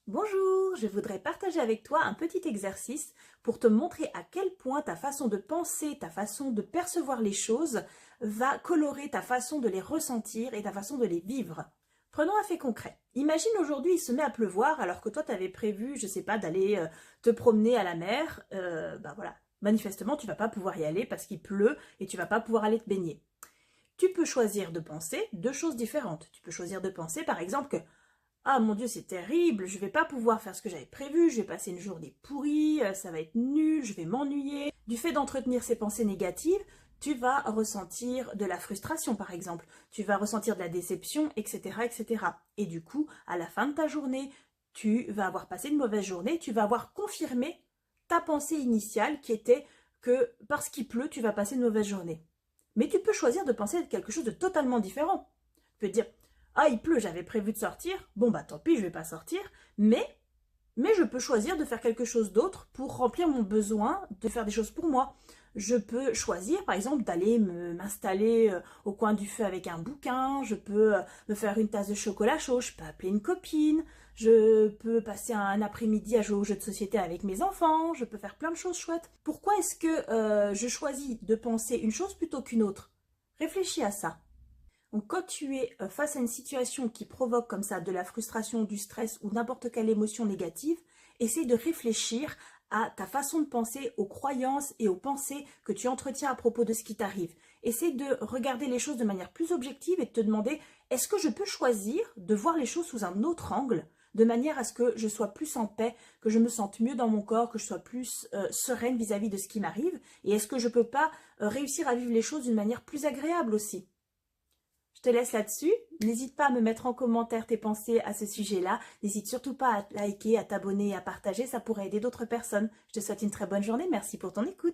Bonjour, je voudrais partager avec toi un petit exercice pour te montrer à quel point ta façon de penser, ta façon de percevoir les choses va colorer ta façon de les ressentir et ta façon de les vivre. Prenons un fait concret. Imagine aujourd'hui il se met à pleuvoir alors que toi tu avais prévu, je sais pas, d'aller te promener à la mer. Voilà, manifestement tu vas pas pouvoir y aller parce qu'il pleut et tu vas pas pouvoir aller te baigner. Tu peux choisir de penser deux choses différentes. Tu peux choisir de penser par exemple que ah mon Dieu, c'est terrible, je vais pas pouvoir faire ce que j'avais prévu, je vais passer une journée pourrie, ça va être nul, je vais m'ennuyer. Du fait d'entretenir ces pensées négatives, tu vas ressentir de la frustration par exemple, tu vas ressentir de la déception, etc., etc. Et du coup, à la fin de ta journée, tu vas avoir passé une mauvaise journée, tu vas avoir confirmé ta pensée initiale qui était que parce qu'il pleut, tu vas passer une mauvaise journée. Mais tu peux choisir de penser quelque chose de totalement différent. Tu peux te dire, ah, il pleut, j'avais prévu de sortir. Bon, bah tant pis, je vais pas sortir. Mais je peux choisir de faire quelque chose d'autre pour remplir mon besoin de faire des choses pour moi. Je peux choisir, par exemple, d'aller m'installer au coin du feu avec un bouquin. Je peux me faire une tasse de chocolat chaud. Je peux appeler une copine. Je peux passer un après-midi à jouer aux jeux de société avec mes enfants. Je peux faire plein de choses chouettes. Pourquoi est-ce que je choisis de penser une chose plutôt qu'une autre? Réfléchis à ça. Donc quand tu es face à une situation qui provoque comme ça de la frustration, du stress ou n'importe quelle émotion négative, essaie de réfléchir à ta façon de penser, aux croyances et aux pensées que tu entretiens à propos de ce qui t'arrive. Essaie de regarder les choses de manière plus objective et de te demander est-ce que je peux choisir de voir les choses sous un autre angle de manière à ce que je sois plus en paix, que je me sente mieux dans mon corps, que je sois plus sereine vis-à-vis de ce qui m'arrive. Et est-ce que je peux pas réussir à vivre les choses d'une manière plus agréable aussi? Je te laisse là-dessus. N'hésite pas à me mettre en commentaire tes pensées à ce sujet-là. N'hésite surtout pas à liker, à t'abonner et à partager. Ça pourrait aider d'autres personnes. Je te souhaite une très bonne journée. Merci pour ton écoute.